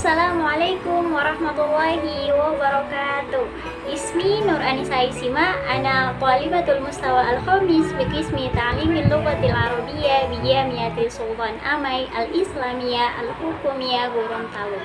Assalamualaikum warahmatullahi wabarakatuh. Ismi Nur Anisa Isima, ana thalibatul mustawa al-khamis bi qismi ta'limil lughatil arabiyyah bi Jamiatil Sultan Amai al-Islamiyah al-Hukumiyah Gorontalo.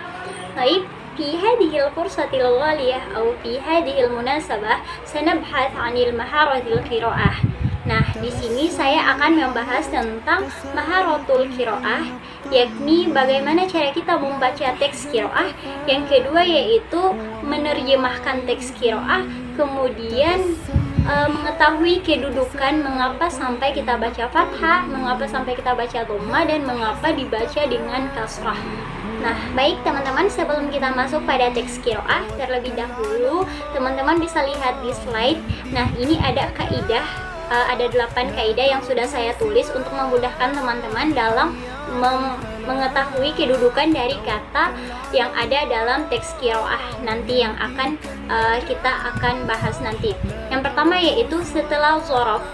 Baik, في هذه الفرصة الغالية أو في هذه المناسبة سنبحث عن المهارة القراءة. Nah, di sini saya akan membahas tentang maharatul qiraah, yakni bagaimana cara kita membaca teks qiraah. Yang kedua yaitu menerjemahkan teks qiraah, kemudian mengetahui kedudukan mengapa sampai kita baca fathah, mengapa sampai kita baca dhamma, dan mengapa dibaca dengan kasrah. Nah, baik teman-teman, sebelum kita masuk pada teks qiraah, terlebih dahulu teman-teman bisa lihat di slide. Nah, ini ada kaidah. Ada 8 kaidah yang sudah saya tulis untuk memudahkan teman-teman dalam mengetahui kedudukan dari kata yang ada dalam teks qiraah nanti yang akan kita akan bahas nanti. Yang pertama yaitu setelah dzaraf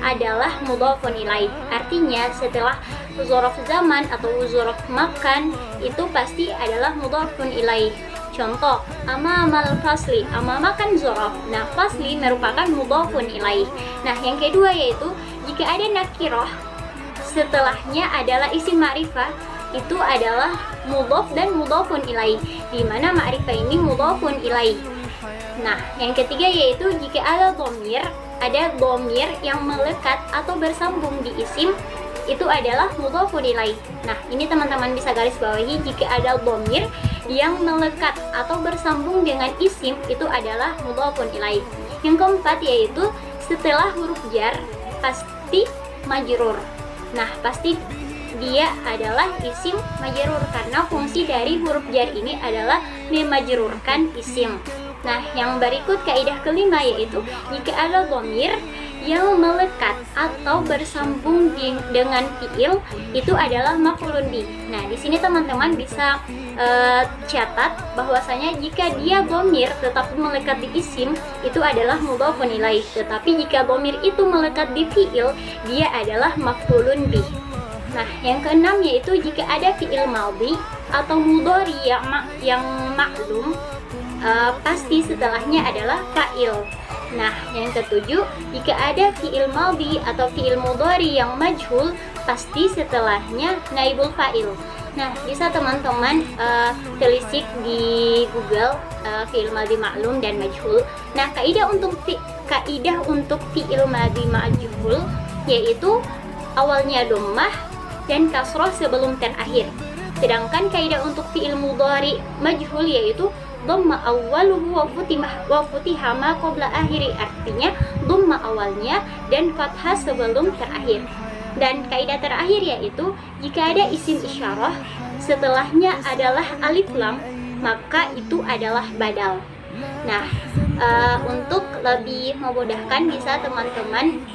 adalah mudhafun ilaih. Artinya setelah dzaraf zaman atau dzaraf makan itu pasti adalah mudhafun ilaih. Contoh, amamal fasli, amama kan dzaraf. Nah, fasli merupakan mudhafun ilaih. Nah, yang kedua yaitu jika ada nakirah setelahnya adalah isim ma'rifah, itu adalah mudhaf dan mudhafun ilaih, di mana ma'rifah ini mudhafun ilaih. Nah, yang ketiga yaitu jika ada dhamir yang melekat atau bersambung di isim, itu adalah mudhafun ilaih. Nah, ini teman-teman bisa garis bawahi, jika ada dhamir yang melekat atau bersambung dengan isim, itu adalah mudhafun ilaih. Yang keempat yaitu setelah huruf jar pasti majrur. Nah, pasti dia adalah isim majrur karena fungsi dari huruf jar ini adalah memajrurkan isim. Nah, yang berikut kaidah kelima yaitu jika ada dhamir yang melekat atau bersambung dengan fiil, itu adalah maf'ulun bih. Nah, di sini teman-teman bisa catat bahwasanya jika dia dhamir tetapi melekat di isim, itu adalah mudhafun ilaih. Tetapi jika dhamir itu melekat di fiil, dia adalah maf'ulun bih. Nah, yang keenam yaitu jika ada fiil madhi atau mudhari yang maklum, pasti setelahnya adalah fa'il. Nah, yang ketujuh, jika ada fiil madhi atau fiil mudhari yang majhul, pasti setelahnya naibul fa'il. Nah, bisa teman-teman telisik di Google fiil madhi maklum dan majhul. Nah, kaidah untuk fiil madhi majhul yaitu awalnya dhammah dan kasrah sebelum terakhir. Sedangkan kaidah untuk fiil mudhari majhul yaitu dhamma awwaluhu wa futiha ma qabla akhiri, artinya dhamma awalnya dan fathah sebelum terakhir. Dan kaidah terakhir yaitu jika ada isim isyarah setelahnya adalah alif lam, maka itu adalah badal. Nah, untuk lebih memudahkan bisa teman-teman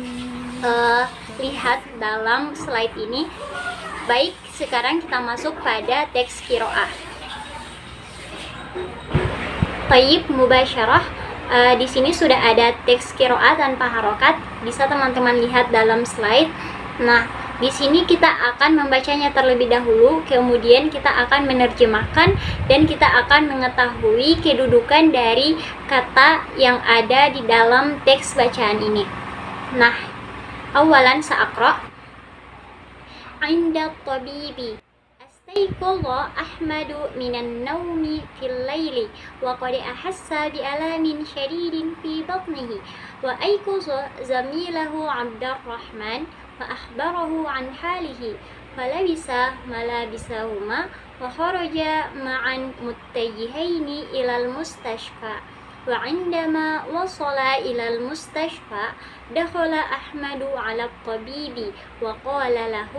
lihat dalam slide ini. Baik, sekarang kita masuk pada teks qiraah. Tayyib mubasyarah, di sini sudah ada teks qiraah tanpa harokat, bisa teman-teman lihat dalam slide. Nah, di sini kita akan membacanya terlebih dahulu, kemudian kita akan menerjemahkan dan kita akan mengetahui kedudukan dari kata yang ada di dalam teks bacaan ini. Nah, awalan sa'aqra. Inda tabibi استيقظ أحمد من النوم في الليل وقد أحس بألم شديد في بطنه وأيقظ زميله عبد الرحمن فأخبره عن حاله فلبس ملابسهما وخرجا معا متجهين إلى المستشفى وعندما وصل إلى المستشفى دخل أحمد على الطبيب وقال له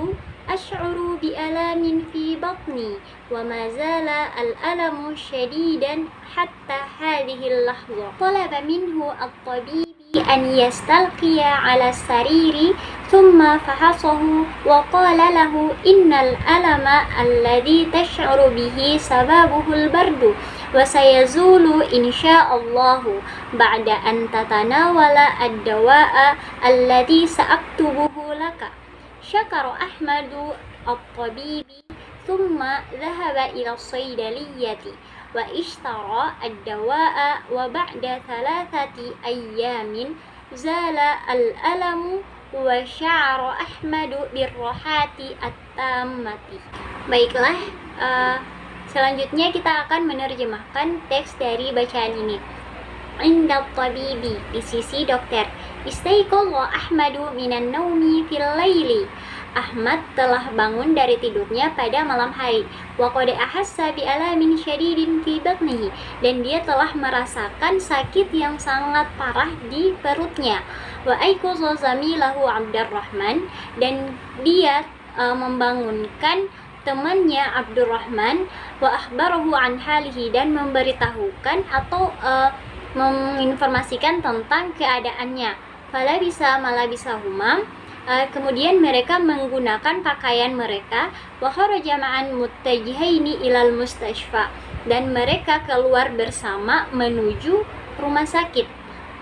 أشعر بألام في بطني وما زال الألم شديدا حتى هذه اللحظة. طلب منه الطبيب أن يستلقي على السرير ثم فحصه وقال له إن الألم الذي تشعر به سببه البرد وسيزول إن شاء الله بعد أن تتناول الدواء الذي سأكتبه لك. شكر أحمد الطبيب thumma dhahaba ila saydaliyati wa ishtara ad-dawa'a wa ba'da 3 ayyamin zala al-alamu wa sya'ara Ahmadu birrohati at-tammati. Baiklah, selanjutnya kita akan menerjemahkan teks dari bacaan ini. Inda tabibi, di sisi dokter. Istaiqadha Ahmadu minan naumi fil laili. Ahmad telah bangun dari tidurnya pada malam hari. Wa qad ahassa bi alamin syadidin fi batnihi, dan dia telah merasakan sakit yang sangat parah di perutnya. Wa aiqadha zamilahu Abdurrahman, dan dia membangunkan temannya Abdurrahman. Wa akhbarahu an halihi, dan memberitahukan atau menginformasikan tentang keadaannya. Fala bisa malabisa humam, kemudian mereka menggunakan pakaian mereka. Wa kharaja ma'an muttajihaini ilal mustashfa, dan mereka keluar bersama menuju rumah sakit.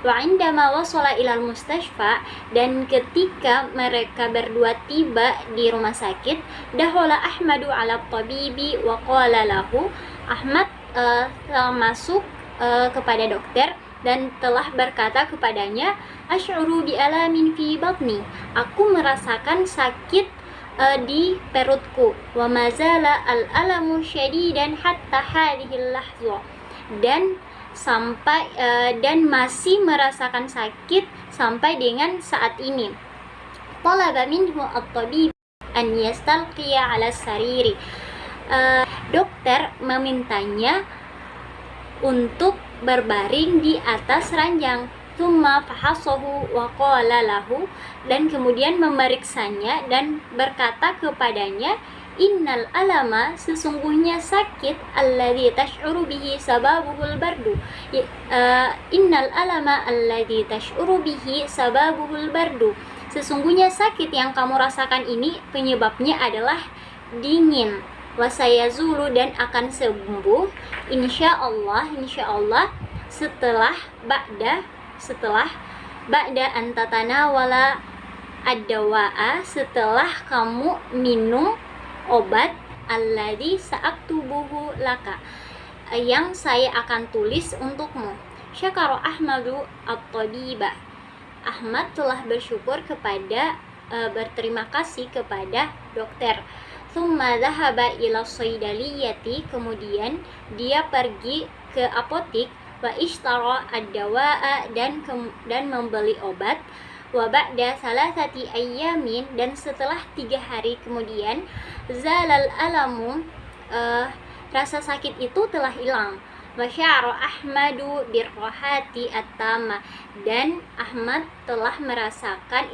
Wa indama wasala ilal mustashfa, dan ketika mereka berdua tiba di rumah sakit, dahola Ahmadu ala tabibi wa qala lahu, Ahmad masuk kepada dokter dan telah berkata kepadanya, asy'uru bi alamin fi batni, aku merasakan sakit di perutku. Wa mazala al-alamu syadidan hatta hadhil lahza, dan sampai dan masih merasakan sakit sampai dengan saat ini. Talaba minhu at-tabib an yastalqiya ala sariri, dokter memintanya untuk berbaring di atas ranjang. Tsumma fahasahu wa qala lahu, dan kemudian memeriksanya dan berkata kepadanya, innal alama, sesungguhnya sakit, alladzi tash'uru bihi sababuhul bardu, innal alama alladzi tash'uru bihi sababuhul bardu, sesungguhnya sakit yang kamu rasakan ini penyebabnya adalah dingin. Wasayazulu, dan akan sembuh insyaallah setelah ba'da antatana wala ad-dawa'a, setelah kamu minum obat alladzi sa'aktubuhu laka, yang saya akan tulis untukmu. Syakara Ahmadu at-tabiba, Ahmad telah bersyukur kepada berterima kasih kepada dokter. Tsumma dhahaba ila saydaliyati, kemudian dia pergi ke apotik. Wa ishtara ad-dawa'a, dan membeli obat. Wa ba'da 3 ayyamin, dan setelah 3 hari kemudian, zalal alamu, rasa sakit itu telah hilang. Wa sya'ara Ahmadu birrohati at-tamma, dan Ahmad telah merasakan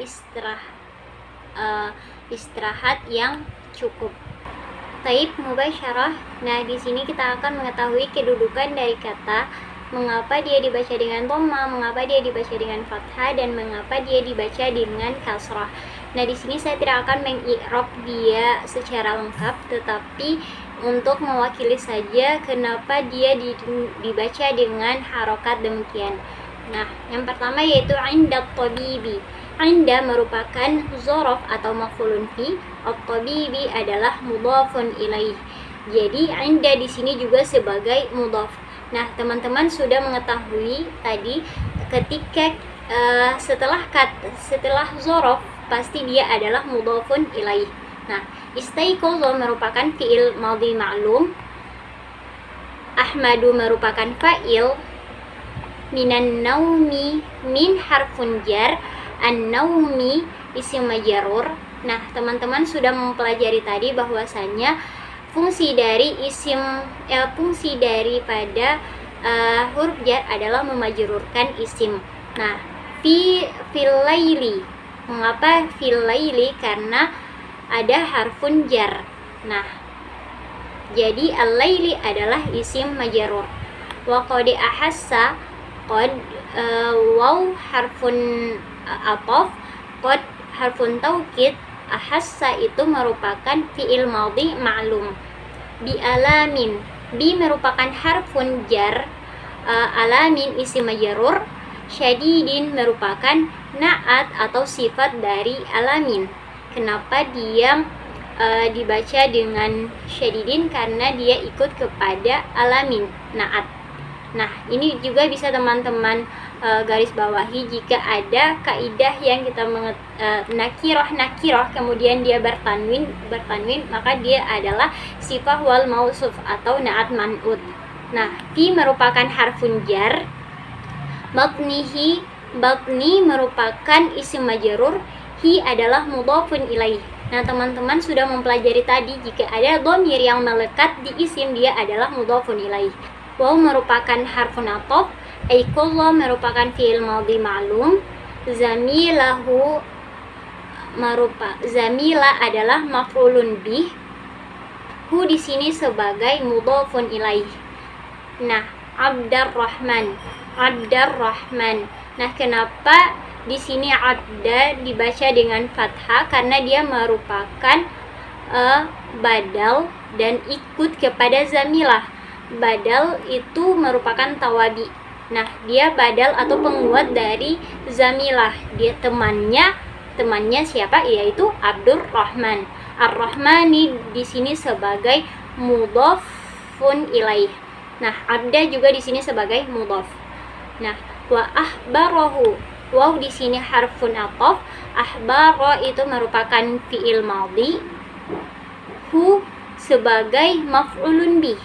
istirahat yang cukup. Taib mubasyarah. Nah, di sini kita akan mengetahui kedudukan dari kata, mengapa dia dibaca dengan dhamma, mengapa dia dibaca dengan fathah, dan mengapa dia dibaca dengan kasrah. Nah, di sini saya tidak akan mengi'rab dia secara lengkap, tetapi untuk mewakili saja kenapa dia dibaca dengan harokat demikian. Nah, yang pertama yaitu inda tabibi. Inda merupakan zorof atau maf'ulun fi, at-tabibi adalah mudhafun ilaih. Jadi inda di sini juga sebagai mudhaf. Nah, teman-teman sudah mengetahui tadi ketika setelah zorof pasti dia adalah mudhafun ilaih. Nah, istaiqadha merupakan fi'il madhi ma'lum, Ahmadu merupakan fa'il, minan naumi, min harfun jar, an-naumi isim majrur. Nah, teman-teman sudah mempelajari tadi bahwasanya fungsi daripada huruf jar adalah memajrurkan isim. Nah, fil laili. Mengapa fil laili? Karena ada harfun jar. Nah, jadi al-laili adalah isim majrur. Wa qad ahassa, qad waw harfun ataf, qad harfun taukid, ahassa itu merupakan fi'il madhi ma'lum. Bi alamin, bi merupakan harfun jar, alamin isim majrur, syadidin merupakan na'at atau sifat dari alamin. Kenapa dia dibaca dengan syadidin karena dia ikut kepada alamin naat. Nah, ini juga bisa teman-teman garis bawahi jika ada kaidah yang kita nakiroh kemudian dia bertanwin, maka dia adalah sifah wal mausuf atau naat man'ut. Nah, fi merupakan harfun jar, batni merupakan isim majrur, hi adalah mudhafun ilaih. Nah, teman-teman sudah mempelajari tadi jika ada dhamir yang melekat di isim dia adalah mudhafun ilaih. Waw merupakan harfun ataf, aikullah merupakan fi'il madhi ma'lum, zamila adalah maf'ulun bih, hu di sini sebagai mudhafun ilaih. Nah, Abdarrahman. Nah, kenapa di sini abda dibaca dengan fathah? Karena dia merupakan badal dan ikut kepada zamilah. Badal itu merupakan tawabi. Nah, dia badal atau penguat dari zamilah. Dia temannya siapa? Yaitu Abdurrahman. Ar-Rahmani di sini sebagai mudhafun ilaih. Nah, abda juga di sini sebagai mudhaf. Nah, wa ahbarahu. Waw di sini harfun ataf. Ahbara itu merupakan fi'il madhi. Hu sebagai maf'ulun bih.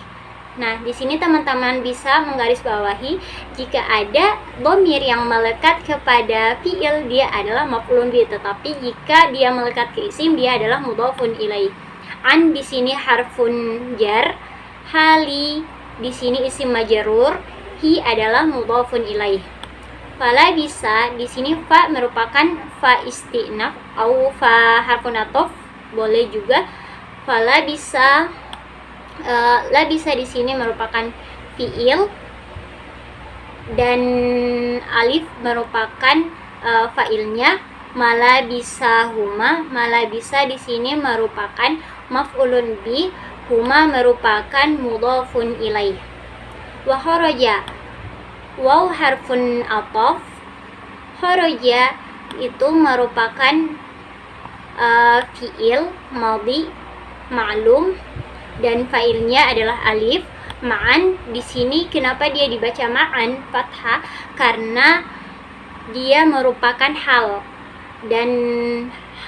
Nah, di sini teman-teman bisa menggarisbawahi jika ada dhamir yang melekat kepada fi'il dia adalah maf'ulun bih, tetapi jika dia melekat ke isim dia adalah mudhafun ilaih. An di sini harfun jar, hali di sini isim majrur, hi adalah mudhafun ilaih. Fala bisa di sini fa merupakan fa istinaf atau fa harfun ataf, boleh juga. Fala bisa la bisa di sini merupakan fiil dan alif merupakan fa'ilnya. Mala bisa huma, mala bisa di sini merupakan maf'ulun bi, huma merupakan mudhafun ilaih. Wa kharaja, waw harfun ataf, kharaja itu merupakan fiil madhi ma'lum dan fa'ilnya adalah alif. Ma'an di sini kenapa dia dibaca ma'an fathah? Karena dia merupakan hal dan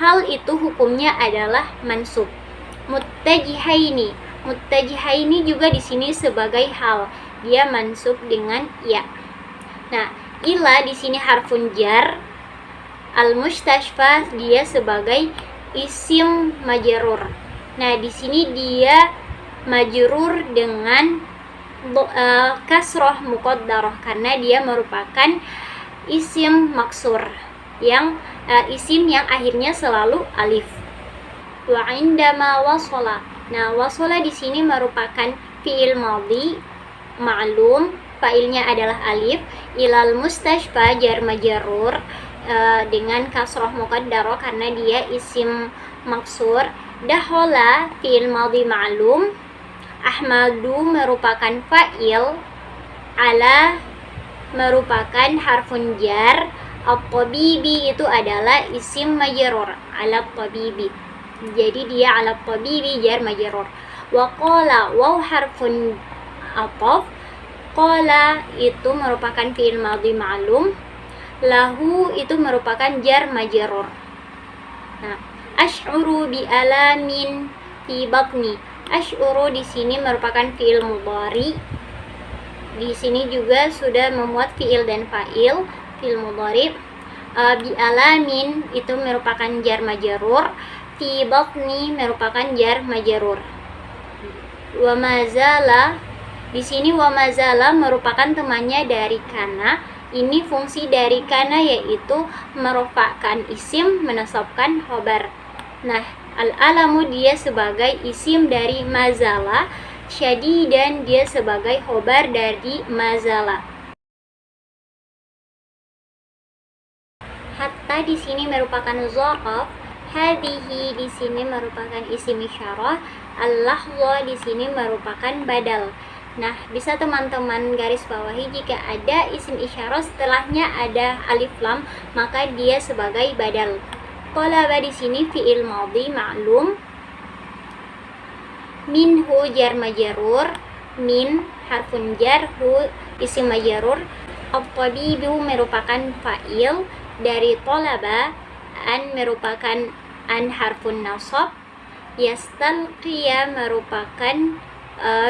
hal itu hukumnya adalah mansub. Muttajihaini juga di sini sebagai hal, dia mansub dengan ya. Nah, ila di sini harfun jar, al-mustashfa dia sebagai isim majrur. Nah, di sini dia majrur dengan kasroh muqaddarah karena dia merupakan isim maksur yang isim yang akhirnya selalu alif. Wa indama wasala. Nah, wasala di sini merupakan fi'il madhi ma'lum, fa'ilnya adalah alif, ilal mustashfa jar majrur dengan kasroh muqaddarah karena dia isim maksur. Dahola fi'il madhi ma'lum, ahmadu merupakan fa'il, ala merupakan harfun jar, at-tabibi itu adalah isim majrur, ala tabibi. Jadi dia ala tabibi jar majrur. Wa qala waw harfun ataf, qala itu merupakan fi'il madhi ma'lum, lahu itu merupakan jar majrur. Nah, ash'uru bi alamin fi batni. Ash'uru di sini merupakan fi'il mudhari. Di sini juga sudah memuat fi'il dan fa'il, fi'il mudhari. Bi alamin itu merupakan jar majrur, fi batni merupakan jar majrur. Wa mazala di sini wa mazala merupakan temannya dari kana. Ini fungsi dari kana yaitu merofakkan isim, menasabkan khobar. Nah, al-alamu dia sebagai isim dari mazala, syadidan dia sebagai khobar dari mazala. Hatta di sini merupakan zaraf, hadhihi di sini merupakan isim isyarah, al-lahza di sini merupakan badal. Nah, bisa teman-teman garis bawahi jika ada isim isyarah setelahnya ada alif lam, maka dia sebagai badal. Qalaba di sini fi'il madhi ma'lum, Minhu jar majrur, min harfun jar, hu isim majrur. At-tabibu merupakan fa'il dari tolaba, an merupakan an harfun nasab, yastalqiya merupakan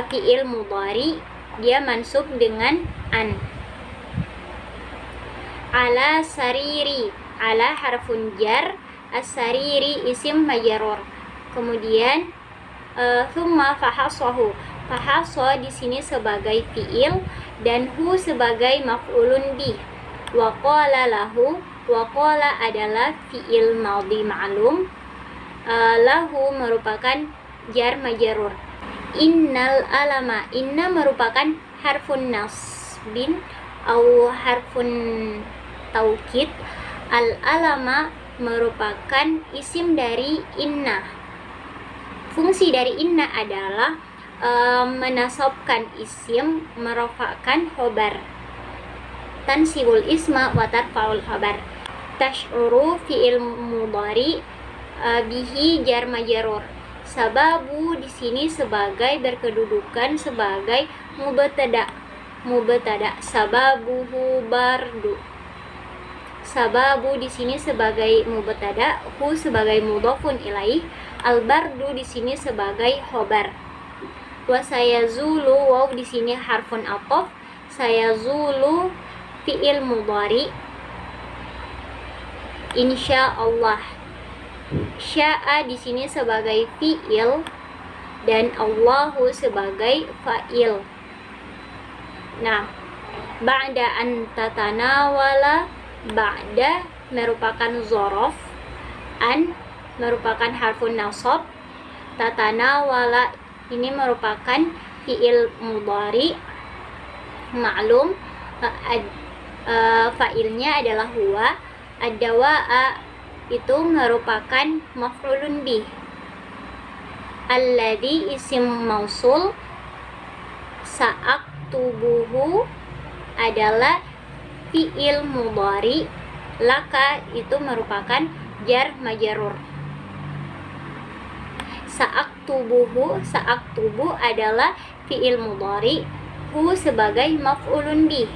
fi'il mudhari, dia mansub dengan an. Ala sariri, ala harfun jar, as-sariri isim majrur. Kemudian thumma fahasahu, fahasa di sini sebagai fi'il dan hu sebagai maf'ulun bih. Wa qala lahu, wa qala adalah fi'il madhi ma'lum, lahu merupakan jar majrur. Innal alama, inna merupakan harfun nasbin atau harfun taukid. Al alama merupakan isim dari inna. Fungsi dari inna adalah menasabkan isim, merofakkan khobar. Tansibul isma wa tarfa'ul khobar. Tash'uru fi'il mudhari, bihi jar majrur. Sababu di sini sebagai berkedudukan sebagai mubtada. Mubtada, sababuhu bardu. Sababu di sini sebagai mubtada, hu sebagai mudhafun ilaih, al-bardu di sini sebagai khobar. Wa sayazulu, waw di sini harfun ataf, sayazulu fi'il mudhari, insyaallah. Sya'a di sini sebagai fi'il dan Allahu sebagai fa'il. Nah, ba'da an tatanawala, ba'da merupakan zorof, an merupakan harfun nasab, tatanawala ini merupakan fi'il mudhari ma'lum, fa'ilnya adalah huwa. Ad-dawa'a itu merupakan maf'ulun bih. Alladhi isim mausul, sa'aktubuhu adalah fi'il mudhari, laka itu merupakan jar majrur. Sa'aktubuhu, sa'aktubu adalah fi'il mudhari, hu sebagai maf'ulun bih.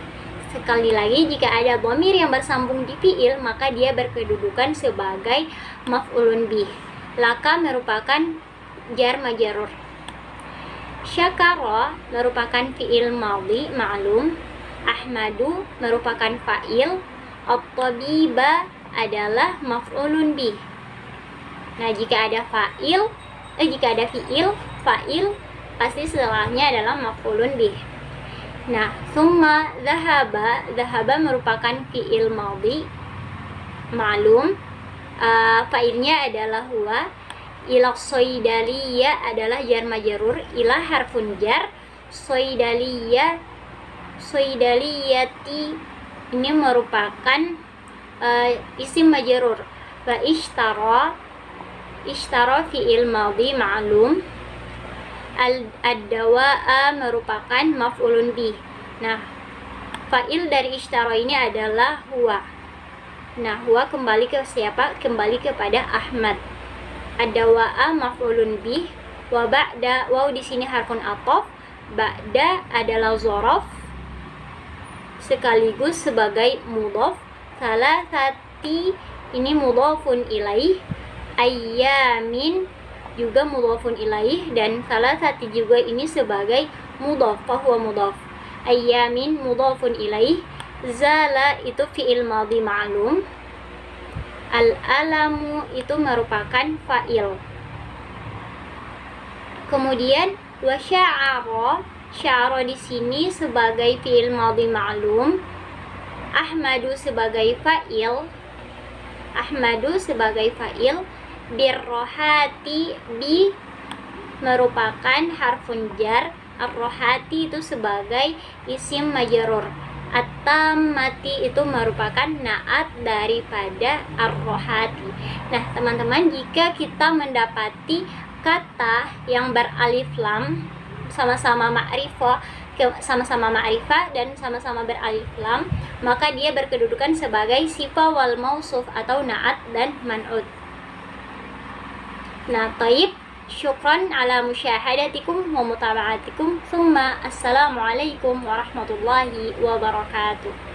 Sekali lagi, jika ada dhamir yang bersambung di fi'il, maka dia berkedudukan sebagai maf'ulun bih. Laka merupakan jar majrur. Syakara merupakan fi'il madhi ma'lum. Ahmadu merupakan fa'il. At-tabiba adalah maf'ulun bih. Nah, jika ada fi'il, fa'il pasti setelahnya adalah maf'ulun bih. Nah, summa dhahaba merupakan fi'il madhi ma'lum, fa'ilnya adalah huwa. Ila soidaliya adalah jar majrur, ila harfun jar, soidaliyati ini merupakan isim majrur. Wa ishtara fi'il madhi ma'lum. Ad-dawa'a merupakan maf'ulun bih. Nah, fa'il dari ishtara ini adalah huwa. Nah, huwa kembali ke siapa? Kembali kepada Ahmad. Ad-dawa'a maf'ulun bih. Wa ba'da, waw di sini harfun ataf. Ba'da adalah zorof sekaligus sebagai mudhaf. Salasati ini mudhafun ilaih. Ayyamin juga mudhafun ilaih, dan salah satu juga ini sebagai mudhaf, fahuwa mudhaf. Ayyamin mudhafun ilaih. Zala itu fi'il madhi ma'lum. Al-alamu itu merupakan fa'il. Kemudian wa sya'ara di sini sebagai fi'il madhi ma'lum. Ahmadu sebagai fa'il. Birrohati, bi merupakan harfun jar. Ar-rohati itu sebagai isim majrur. At-tammati itu merupakan naat daripada ar-rohati. Nah, teman-teman, jika kita mendapati kata yang beralif lam sama-sama ma'rifah dan sama-sama beralif lam, maka dia berkedudukan sebagai sifah wal mausuf atau naat dan man'ut. Nah, taib, Syukran ala musyahadatikum wa mutaba'atikum. Thumma assalamualaikum warahmatullahi wabarakatuh.